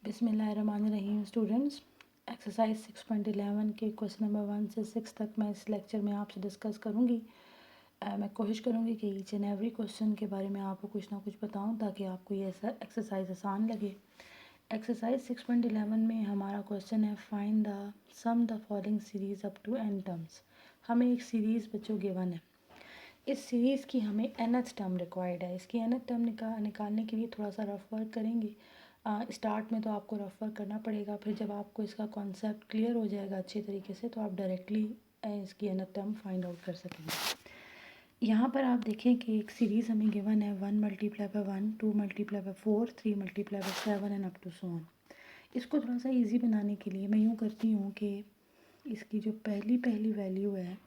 बिस्मिल्लाहिर्रहमानिर्रहीम students, exercise 6.11 के question number 1 से 6 तक मैं इस लेक्चर में आपसे डिस्कस करूंगी। मैं कोशिश करूंगी कि ईच एंड एवरी क्वेश्चन के बारे में आपको कुछ ना कुछ बताऊं ताकि आपको ये एक्सरसाइज आसान लगे। एक्सरसाइज 6.11 में हमारा क्वेश्चन है find the sum the following series up to n terms. हमें एक सीरीज़ बच्चों गिवन है। इस सीरीज़ की हमें nth टर्म रिक्वायर्ड है। इसकी nth टर्म निकालने के लिए थोड़ा सा रफ वर्क करेंगे। स्टार्ट में तो आपको रफ वर्क करना पड़ेगा, फिर जब आपको इसका कॉन्सेप्ट क्लियर हो जाएगा अच्छी तरीके से तो आप डायरेक्टली इसकी nth टर्म फाइंड आउट कर सकेंगे। यहाँ पर आप देखें कि एक सीरीज़ हमें गिवन है 1 multiply by 1, 2 multiply by 4, 3 multiply by 7 and up to so on. इसको थोड़ा सा ईजी बनाने के लिए मैं यूँ करती हूँ कि इसकी जो पहली वैल्यू है,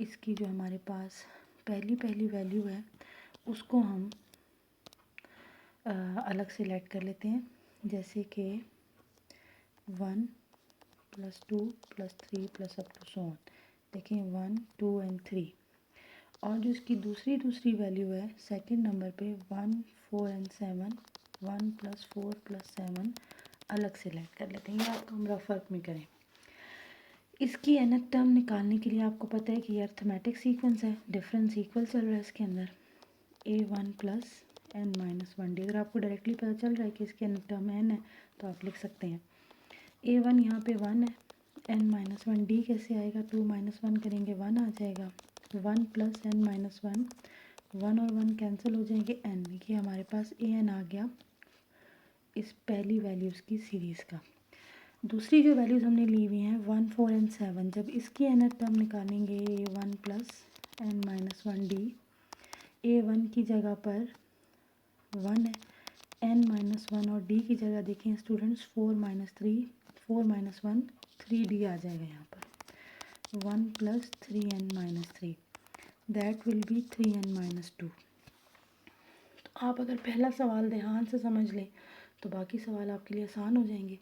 इसकी जो हमारे पास पहली वैल्यू है उसको हम अलग से लेट कर लेते हैं, जैसे कि 1 + 2 + 3 + अप टू सो ऑन। देखें 1, 2 एंड 3। और जो इसकी दूसरी वैल्यू है सेकंड नंबर पे 1, 4 एंड 7, 1 + 4 + 7 अलग से लेट कर लेते हैं। ये आपको हम रफ वर्क में करें। इसकी nth टर्म निकालने के लिए आपको पता है कि ये अर्थमेटिक सीक्वेंस है, डिफरेंस इक्वल चल रहा है इसके अंदर a1 + n-1d। अगर आपको डायरेक्टली पता चल रहा है कि इसकी nth टर्म n है तो आप लिख सकते हैं a1 यहाँ पे 1 है, n-1d कैसे आएगा, 2 - 1 करेंगे 1 आ जाएगा, 1 + n-1, 1 और 1 कैंसिल हो जाएंगे, n ये हमारे पास an आ गया इस पहली वैल्यूज़ की सीरीज़ का। दूसरी जो वैल्यूज़ हमने ली हुई हैं 1, 4 एंड 7, जब इसकी nth टर्म निकालेंगे a1 + n-1d, a1 की जगह पर 1 है, n-1 और d की जगह देखें स्टूडेंट्स 4 - 3, 4 - 1 3d आ जाएगा यहाँ पर 1 + 3n-3 that will B 3n-2। तो आप अगर पहला सवाल ध्यान से समझ लें तो बाकी सवाल आपके लिए आसान हो जाएंगे।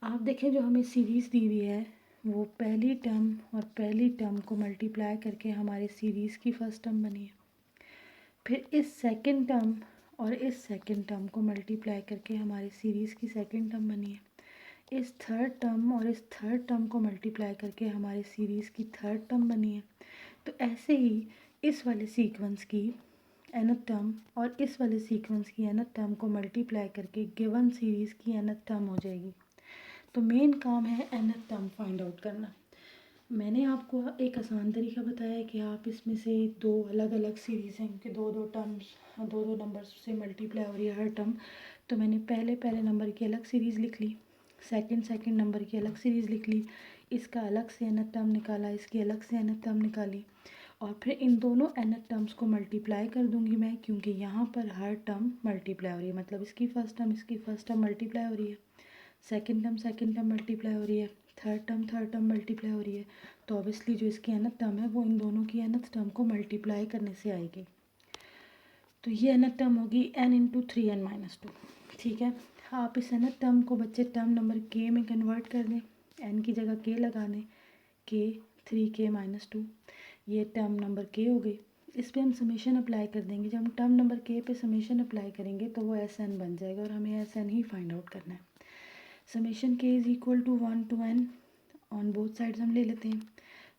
आप देखें जो हमें सीरीज़ दी हुई है वो पहली टर्म और पहली टर्म को मल्टीप्लाई करके हमारी सीरीज़ की फर्स्ट टर्म बनी है। फिर इस सेकंड टर्म और इस सेकंड टर्म को मल्टीप्लाई करके हमारी सीरीज़ की सेकंड टर्म बनी है। इस थर्ड टर्म और इस थर्ड टर्म को मल्टीप्लाई करके हमारी सीरीज़ की थर्ड टर्म बनी है। तो ऐसे ही इस वाले सीक्वेंस की nth टर्म और इस वाले सीक्वेंस की nth टर्म को मल्टीप्लाई करके गिवन सीरीज़ की nth टर्म हो जाएगी। तो मेन काम है nth टर्म फाइंड आउट करना। मैंने आपको एक आसान तरीका बताया है कि आप इसमें से दो अलग अलग सीरीज़ हैं कि दो नंबर्स से मल्टीप्लाई हो रही है हर टर्म। तो मैंने पहले नंबर की अलग सीरीज़ लिख ली, सेकंड नंबर की अलग सीरीज़ लिख ली, इसका अलग से nth टर्म निकाला, इसकी अलग से nth टर्म निकाली और फिर इन दोनों nth टर्म्स को मल्टीप्लाई कर दूंगी मैं, क्योंकि यहाँ पर हर टर्म मल्टीप्लाई हो रही है, मतलब इसकी फ़र्स्ट टर्म मल्टीप्लाई हो रही है, सेकंड टर्म मल्टीप्लाई हो रही है, थर्ड टर्म मल्टीप्लाई हो रही है। तो ऑब्वियसली जो इसकी nth टर्म है वो इन दोनों की nth टर्म को मल्टीप्लाई करने से आएगी। तो ये nth टर्म होगी n × 3n-2। ठीक है, आप इस nth टर्म को बच्चे टर्म नंबर k में कन्वर्ट कर दें, n की जगह k लगा दें, k 3k-2, ये टर्म नंबर k हो गई। इस पर हम समेशन अप्लाई कर देंगे। जब हम टर्म नंबर k पे समेशन अप्लाई करेंगे तो वो Sn बन जाएगा और हमें Sn ही फाइंड आउट करना है। Summation k = 1 to n on both sides हम ले लेते हैं।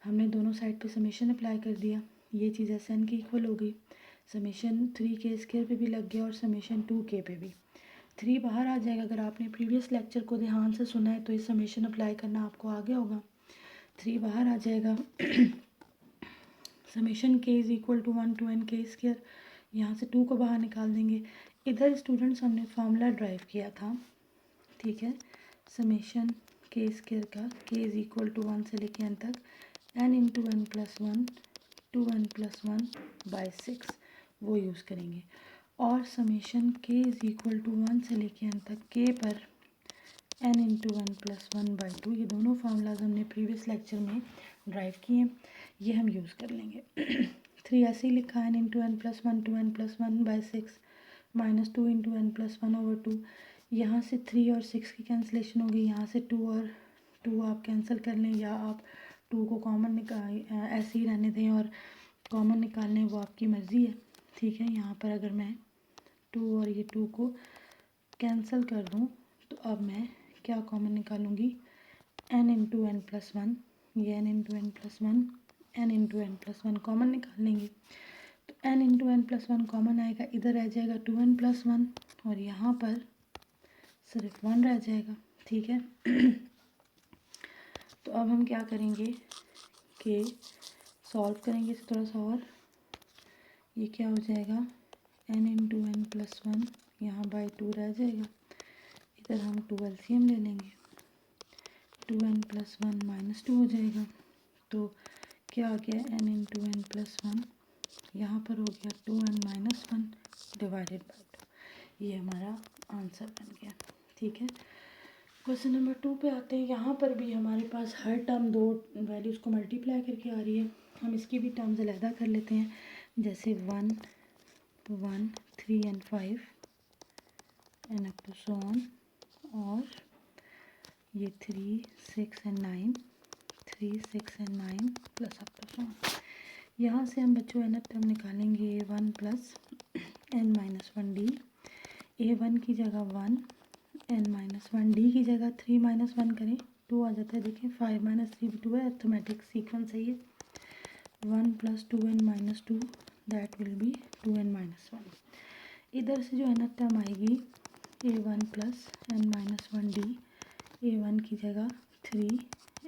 हमने दोनों साइड पे समेशन अप्लाई कर दिया, ये चीज़ Sn की इक्वल हो गई। समेशन 3k² पे भी लग गया और समेशन 2k पे भी। 3 बाहर आ जाएगा। अगर आपने प्रीवियस लेक्चर को ध्यान से सुना है तो ये समेशन अप्लाई करना आपको आ गया होगा। 3 बाहर आ जाएगा। Summation k = 1 to n k², यहाँ से 2 को बाहर निकाल देंगे। इधर स्टूडेंट्स हमने फार्मूला ड्राइव किया था, ठीक है, समेशन k² का k = 1 से लेके n तक n × n+1 2n + 1/6 वो यूज़ करेंगे। और समेशन k = 1 से लेके n तक k पर n × n+1/2, ये दोनों फार्मूलाज हमने प्रीवियस लेक्चर में ड्राइव किए हैं, ये हम यूज़ कर लेंगे। 3 ऐसे ही लिखा है n × n+1 2n + 1/6 -2 × n+1/2। यहाँ से 3 और 6 की कैंसिलेशन होगी, यहाँ से 2 और 2 आप कैंसिल कर लें या आप 2 को कॉमन निकाल ऐसे ही रहने दें और कॉमन निकाल लें, वो आपकी मर्ज़ी है। ठीक है, यहाँ पर अगर मैं 2 और ये 2 को कैंसिल कर दूँ तो अब मैं क्या कॉमन निकालूंगी, n into N plus one, ये n into N plus one, n into N plus one common निकाल लेंगे। तो n into N plus one common आएगा, इधर रह जाएगा 2n प्लस वन और यहाँ पर सिर्फ 1 रह जाएगा। ठीक है। तो अब हम क्या करेंगे कि सॉल्व करेंगे इसे थोड़ा सा और। ये क्या हो जाएगा, n into N plus one, यहाँ बाई 2 रह जाएगा, इधर हम 2 एलसीएम ले लेंगे, 2n प्लस वन माइनस 2 हो जाएगा। तो क्या आ गया, n into N plus one, यहाँ पर हो गया 2n minus one divided by 2। ये हमारा आंसर बन गया। ठीक है। क्वेश्चन नंबर 2 पे आते हैं। यहाँ पर भी हमारे पास हर टर्म दो वैल्यूज़ को मल्टीप्लाई करके आ रही है। हम इसकी भी टर्म्स अलहदा कर लेते हैं, जैसे 1 1 3 and 5 and up to so on, और ये 3 6 and 9, 3 6 and 9 plus up to so on. यहाँ से हम बच्चों nth टर्म निकालेंगे a1 plus n minus one D. a1 की जगह 1, n माइनस वन, डी की जगह 3 माइनस वन करें 2 आ जाता है। देखिए 5 माइनस 3 भी 2 है, अर्थमेटिक सीक्वेंस है ये। 1 plus 2n minus 2 that will B 2n minus one. इधर से जो nth टर्म आएगी a1 plus n minus one D, a1 की जगह 3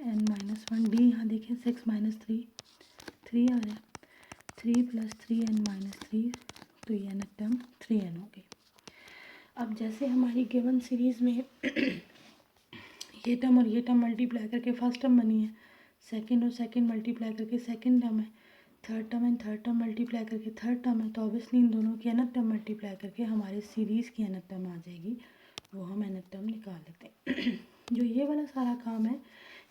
n माइनस वन डी, यहाँ देखिए 6 माइनस 3 3 आ रहा है, 3 प्लस 3n माइनस 3, तो ये nth टर्म 3n हो गई। अब जैसे हमारी गिवन सीरीज़ में ये टर्म और ये टर्म मल्टीप्लाई करके फर्स्ट टर्म बनी है, सेकंड और सेकंड मल्टीप्लाई करके सेकंड टर्म है, third term and third term multiply करके थर्ड टर्म है, तो ऑब्वियसली इन दोनों की nth टर्म मल्टीप्लाई करके हमारे सीरीज़ की nth टर्म आ जाएगी, वो हम nth टर्म निकाल लेते हैं। जो ये वाला सारा काम है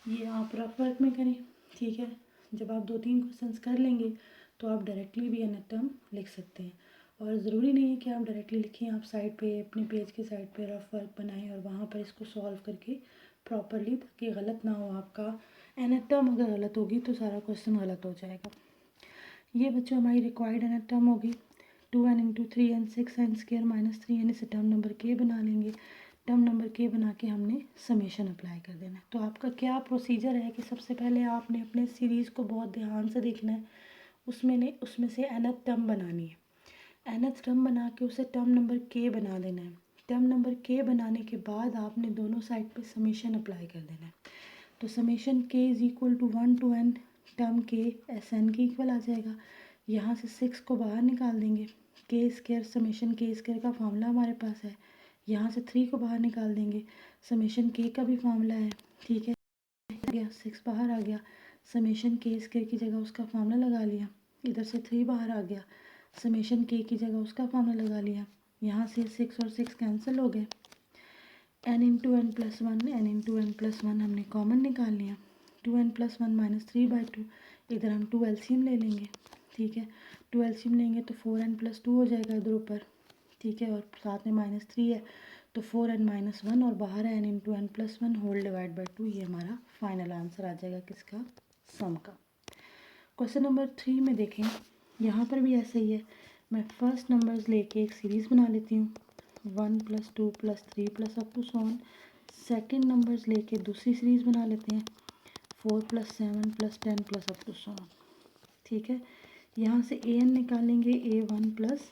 ये आप रफ वर्क में करें। ठीक है। जब आप 2-3 क्वेश्चंस कर लेंगे तो आप डायरेक्टली भी nth टर्म लिख सकते हैं, और ज़रूरी नहीं है कि आप डायरेक्टली लिखें, आप साइड पे अपने पेज के साइड पे रफ वर्क बनाएं और वहाँ पर इसको सॉल्व करके प्रॉपरली, ताकि गलत ना हो आपका। nth टर्म अगर गलत होगी तो सारा क्वेश्चन गलत हो जाएगा। ये बच्चों हमारी रिक्वायर्ड nth टर्म होगी 2n into 3n 6n square minus 3n, इसे टर्म नंबर k बना लेंगे। टर्म नंबर k बना के हमने समेशन अप्लाई कर देना है। तो आपका क्या प्रोसीजर है कि सबसे पहले आपने अपने सीरीज़ को बहुत ध्यान से देखना है, उसमें से nth टर्म बनानी है। nth टर्म बना के उसे टर्म नंबर k बना देना है। टर्म नंबर k बनाने के बाद आपने दोनों साइड पे समेशन अप्लाई कर देना है। तो summation k is equal to 1 to n term k Sn के इक्वल आ जाएगा। यहाँ से 6 को बाहर निकाल देंगे, k square summation k square का फार्मूला हमारे पास है। यहाँ से 3 को बाहर निकाल देंगे, समेशन k का भी फार्मूला है। ठीक है, गया 6 बाहर आ गया, समेशन k स्क्वायर की जगह उसका फार्मूला लगा लिया। इधर से 3 बाहर आ गया, समेशन k की जगह उसका फार्मूला लगा लिया। यहाँ से 6 और 6 कैंसिल हो गए, n into N plus one, n into N plus one हमने कॉमन निकाल लिया। 2n प्लस वन माइनस 3/2, इधर हम 2 एलसीएम ले लेंगे। ठीक है, 2 एलसीएम लेंगे तो 4n प्लस 2 हो जाएगा इधर ऊपर। ठीक है, और साथ में माइनस 3 है तो 4n माइनस 1, और बाहर है n into N plus one whole divide by 2। ये हमारा फाइनल आंसर आ जाएगा किसका, सम का। क्वेश्चन नंबर 3 में देखें, यहाँ पर भी ऐसा ही है। मैं फर्स्ट नंबर्स लेके एक सीरीज़ बना लेती हूँ, 1 plus 2 plus 3 plus up to so on. Second numbers लेके दूसरी सीरीज़ बना लेते हैं, 4 plus 7 plus 10 plus up to so on. ठीक है, यहाँ से an निकालेंगे, a1 plus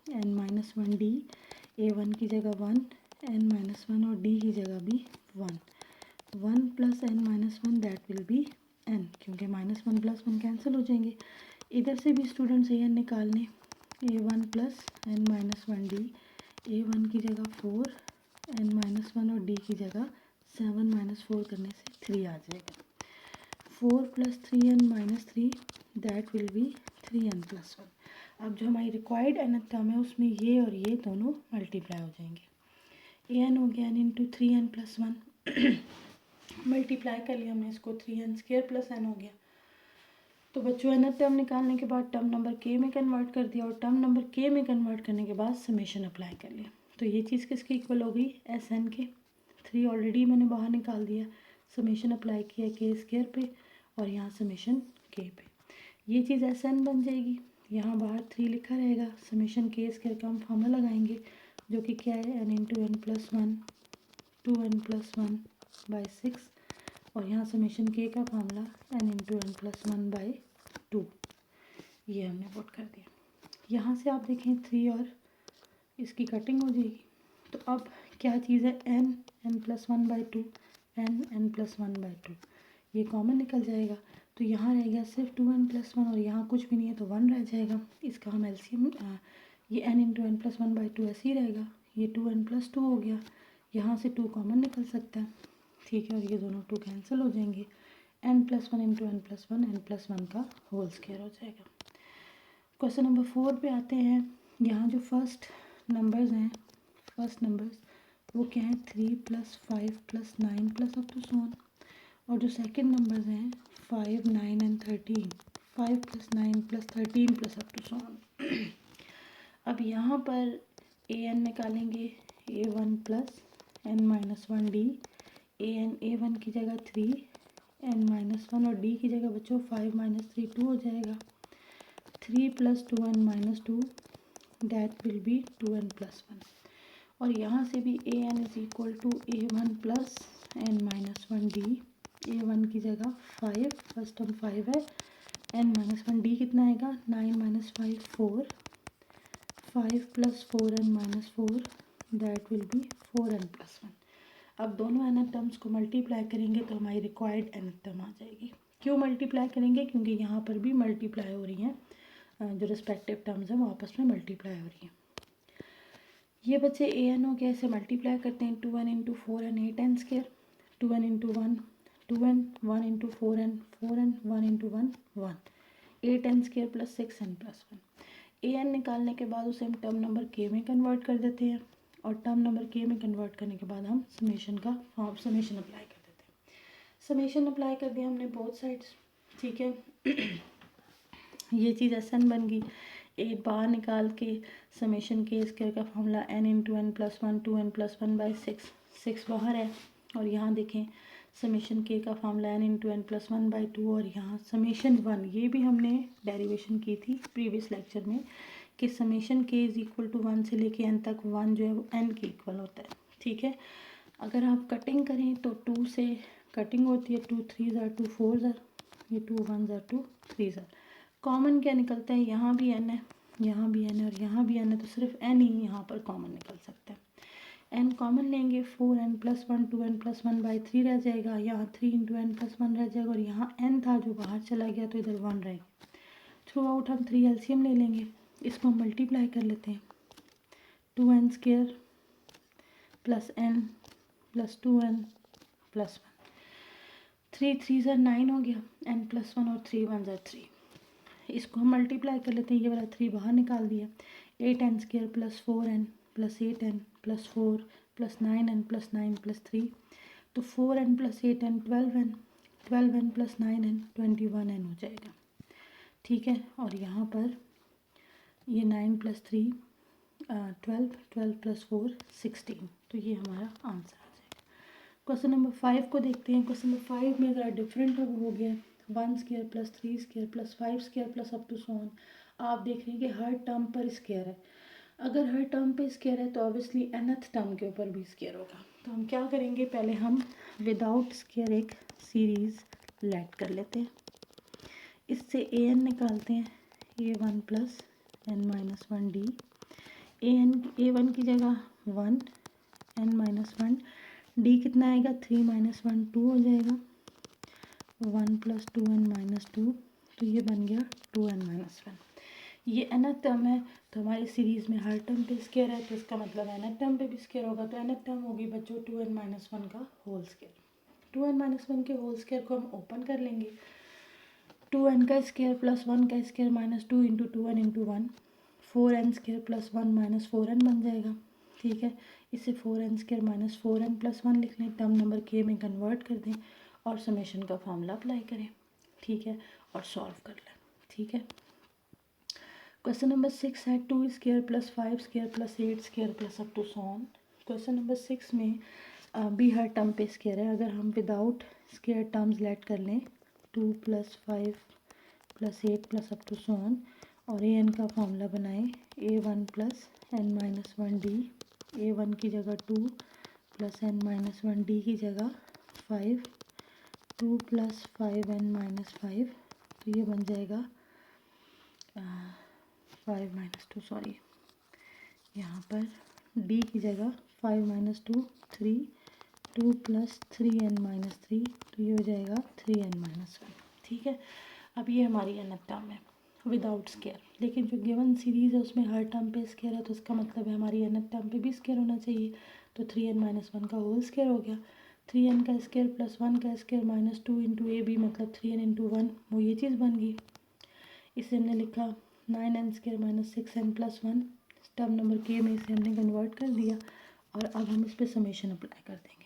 n minus one D, a1 की जगह 1, n माइनस वन, और d की जगह भी 1। 1 plus n minus one that will be n, क्योंकि माइनस 1 प्लस 1 कैंसिल हो जाएंगे। इधर से भी स्टूडेंट्स an निकालने, a1 plus n minus one D, a1 की जगह 4, n माइनस वन, और d की जगह 7 माइनस 4 करने से 3 आ जाएगा। 4 plus 3n minus 3 that will B 3n plus 1। अब जो हमारी रिक्वायर्ड nth टर्म है उसमें ये और ये दोनों मल्टीप्लाई हो जाएंगे। an हो गया n into 3n plus 1, multiply कर लिया हमने इसको, 3n स्क्वायर प्लस n हो गया। तो बच्चों nth टर्म निकालने के बाद टर्म नंबर k में कन्वर्ट कर दिया, और टर्म नंबर k में कन्वर्ट करने के बाद समेशन अप्लाई कर लिया। तो ये चीज़ किसके इक्वल हो गई, Sn के। 3 ऑलरेडी मैंने बाहर निकाल दिया, समेशन अप्लाई किया k स्क्वायर पे, और यहाँ समेशन k पे। ये चीज़ Sn बन जाएगी। यहाँ बाहर 3 लिखा रहेगा, समेशन k स्क्वायर का हम फार्मूला लगाएंगे, जो कि क्या है n into N plus one 2n+1/6 और यहाँ समेशन k का फार्मूला n×n+1/2, ये हमने पुट कर दिया। यहाँ से आप देखें 3 और इसकी कटिंग हो जाएगी। तो अब क्या चीज़ है, n+1/2, n+1/2, ये कॉमन निकल जाएगा। तो यहाँ रह गया सिर्फ 2n+1 और यहाँ कुछ भी नहीं है तो 1 रह जाएगा। इसका हम एलसीएम, ये n×n+1/2 ऐसे ही रहेगा, ये 2n+2 हो गया। यहाँ से 2 कॉमन निकल सकता है, ठीक है, और ये दोनों 2 कैंसिल हो जाएंगे। n+1 × n+1 n+1 का होल स्क्वायर हो जाएगा। क्वेश्चन नंबर 4 पे आते हैं। यहाँ जो फर्स्ट नंबर्स हैं, वो क्या है, 3 + 5 + 9 + अप टू सो ऑन, और जो सेकंड नंबर्स हैं 5, 9 and 13, 5 + 9 + 13 + up to so on. अब यहाँ पर an निकालेंगे, a1 + n-1d, a1 की जगह 3, n-1 और d की जगह बच्चों 5 - 3 2 हो जाएगा। 3 + 2n-2 that will B 2n+1, और यहाँ से भी an = a1 + n-1d, a1 की जगह 5, फर्स्ट टर्म 5 है, n-1d कितना आएगा, 9 - 5 4, 5 + 4n-4 that will B 4n+1। अब दोनों nth टर्म्स को मल्टीप्लाई करेंगे तो हमारी रिक्वायर्ड nth टर्म आ जाएगी। क्यों मल्टीप्लाई करेंगे, क्योंकि यहाँ पर भी मल्टीप्लाई हो रही हैं, जो रिस्पेक्टिव टर्म्स हैं वो आपस में मल्टीप्लाई हो रही हैं। ये बच्चे an हो गया, इसे मल्टीप्लाई करते हैं, 2n × 4n 8n², 2n × 1 2n, 1 × 4n 4n, 1 × 1 1, 8n² + 6n+1। an निकालने के बाद उसे हम टर्म नंबर k में कन्वर्ट कर देते हैं, और टर्म नंबर k में कन्वर्ट करने के बाद हम समेशन अप्लाई कर देते हैं। समेशन अप्लाई कर दिया हमने बोथ साइड्स, ठीक है। ये चीज़ SN बन गई। 8 बाहर निकाल के समेशन k² का फॉर्मूला n×n+1 2n+1/6, 6 बाहर है, और यहाँ देखें समेशन k का फॉर्मूला n×n+1/2, और यहाँ समेशन 1, ये भी हमने डेरिवेशन की थी प्रीवियस लेक्चर में कि समेशन k = 1 से लेके n तक 1 जो है वो n के इक्वल होता है, ठीक है। अगर आप कटिंग करें तो 2 से कटिंग होती है, 2 3 ज़ार 2 4 ज़ार, ये 2 1 ज़ार 2 3 ज़ार। कॉमन क्या निकलता है, यहाँ भी n है, यहाँ भी n है, और यहाँ भी n है, तो सिर्फ n ही यहाँ पर कॉमन निकल सकता है। n कॉमन लेंगे, 4n+1 2n+1/3 रह जाएगा, यहाँ 3 × n+1 रह जाएगा, और यहाँ n था जो बाहर चला गया तो इधर 1 रहेगा। थ्रू आउट हम 3 एलसीएम ले लेंगे, इसको हम मल्टीप्लाई कर लेते हैं, 2n² + n + 2n + 1, 3 3 ज़ार 9 हो गया, n+1 और 3 1 ज़ार 3, इसको हम मल्टीप्लाई कर लेते हैं, ये वाला 3 बाहर निकाल दिया, 8n² + 4n + 8n + 4 + 9n + 9 + 3, तो 4n + 8n 12n, 12n + 9n 21n हो जाएगा, ठीक है। और यहाँ पर ये 9 + 3 12, 12 + 4 16, तो ये हमारा आंसर आ जाएगा। क्वेश्चन नंबर 5 को देखते हैं। क्वेश्चन नंबर 5 में ज़रा डिफरेंट हो गया, 1² + 3² + 5² + अप टू सो ऑन। आप देख रहे हैं कि हर टर्म पर स्क्वायर है। अगर हर टर्म पे स्क्वायर है तो ऑब्वियसली nth टर्म के ऊपर भी स्क्वायर होगा। तो हम क्या करेंगे, पहले हम विदाउट स्क्वायर एक सीरीज़ लेट कर लेते हैं, इससे an निकालते हैं, a1 + n-1d, a1 की जगह 1, n-1, d कितना आएगा, 3 - 1 2 हो जाएगा, 1 + 2n-2, तो ये बन गया 2n-1। ये nth टर्म है, तो हमारी सीरीज़ में हर टर्म पे स्क्वायर है, तो इसका मतलब nth टर्म पे भी स्क्वायर होगा। तो nth टर्म होगी बच्चों 2n-1 का होल स्क्वायर। 2n-1 के होल स्क्वायर को हम ओपन कर लेंगे, 2n का स्क्वायर + 1 का स्क्वायर -2 × 2n × 1, 4n² + 1 - 4n बन जाएगा, ठीक है। इसे 4n² - 4n + 1 लिख लें, टर्म नंबर k में कन्वर्ट कर दें और समेशन का फॉर्मूला अप्लाई करें, ठीक है, और सॉल्व कर लें, ठीक है। क्वेश्चन नंबर 6 है, 2² + 5² + 8² + up to so on. Question number 6 में भी हर टर्म पे स्क्वायर है। अगर हम विदाउट स्क्वायर टर्म्स लेट कर लें, 2 + 5 + 8 + अप टू सो ऑन, और an का फॉर्मूला बनाएं, a1 + n-1d, a1 की जगह 2 plus n minus one, d की जगह 5, 2 प्लस 5n माइनस 5, तो ये बन जाएगा 5 माइनस 2, सॉरी यहाँ पर डी की जगह 5 माइनस 2 3, 2 प्लस 3n माइनस 3, तो ये हो जाएगा 3n माइनस 1। ठीक है, अब ये हमारी nth टर्म है विदाउट स्केयर, लेकिन जो गिवन सीरीज़ है उसमें हर टर्म पे स्केयर है, तो इसका मतलब है हमारी nth टर्म पे भी स्केयर होना चाहिए। तो 3n माइनस 1 का होल स्केयर हो गया, 3n का स्केयर प्लस 1 का square minus 2 into a b, मतलब 3n इंटू 1, वो ये चीज़ बन गई। इसे हमने लिखा 9n square minus 6n plus 1, term number के में इसे हमने कन्वर्ट कर दिया, और अब हम इस पर समेशन अप्लाई कर देंगे।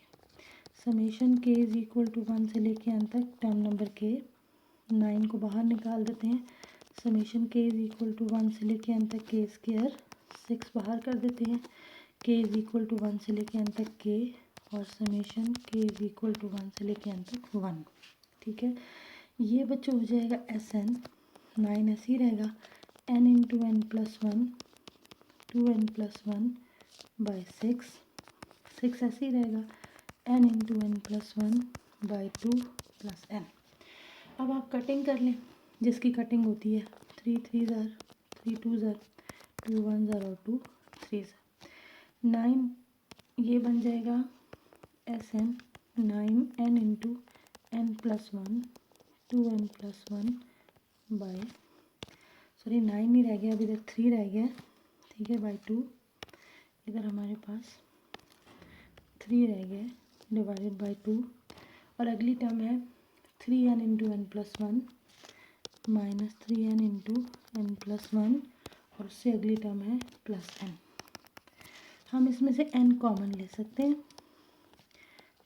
समेशन के इज इक्वल टू 1 से लेके एन तक, टर्म नंबर के 9 को बाहर निकाल देते हैं, समेशन के इज इक्वल टू 1 से लेके एन तक के स्केयर, 6 बाहर कर देते हैं, के इज इक्वल टू 1 से लेके एन तक के, और समेशन के इज इक्वल टू 1 से लेके एन तक 1। ठीक है, ये बच्चों हो जाएगा एस एन, 9 ऐसे ही रहेगा, n into N plus 1, 2n plus 1 by 6, 6 ऐसे ही रहेगा, n into N plus 1 by 2 plus n। अब आप कटिंग कर लें, जिसकी कटिंग होती है 3 3 ज़ार, 3 2 ज़ार, 2 1 ज़ार और 2 3 ज़ार, 9 ये बन जाएगा S n, 9n into N plus 1, 2n plus 1 by, sorry 9 नहीं रह गया, अभी तक 3 रह गया, ठीक है, बाई 2, इधर हमारे पास 3 रह गया डिवाइडेड बाई 2, और अगली टर्म है 3n into N plus 1 minus 3n into N plus 1, और उससे अगली टर्म है प्लस n। हम इसमें से n कॉमन ले सकते हैं,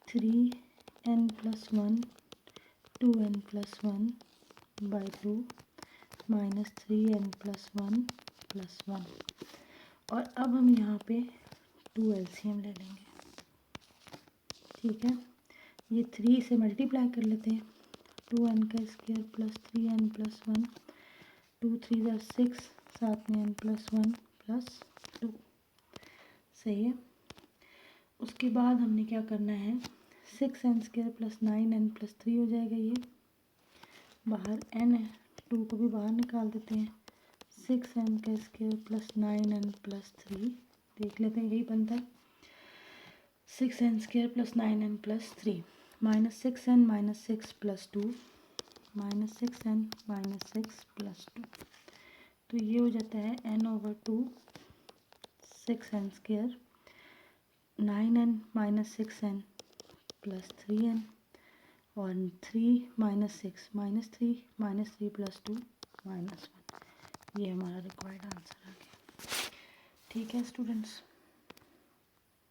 3n plus 1, 2n plus 1 by 2 minus 3n plus 1 plus 1, और अब हम यहाँ पे 2 एलसीएम ले लेंगे। ठीक है, ये 3 से मल्टीप्लाई कर लेते हैं, 2n का स्क्वायर प्लस 3n प्लस 1, 2 3 ज़ार 6, साथ में n प्लस 1 प्लस 2, सही है। उसके बाद हमने क्या करना है, 6n square plus 9n plus 3 हो जाएगा, ये बाहर n है, 2 को भी बाहर निकाल देते हैं, 6n का स्क्वायर प्लस 9n प्लस 3, देख लेते हैं यही बनता है, 6n square plus 9n plus 3, minus 6n minus 6 plus 2, minus 6n minus 6 plus 2, तो ये हो जाता है n over 2 6n square, 9n minus 6n plus 3n, और 3 माइनस 6 माइनस 3 प्लस 2 माइनस 1, ये हमारा रिक्वायर्ड आंसर आ गया। ठीक है स्टूडेंट्स।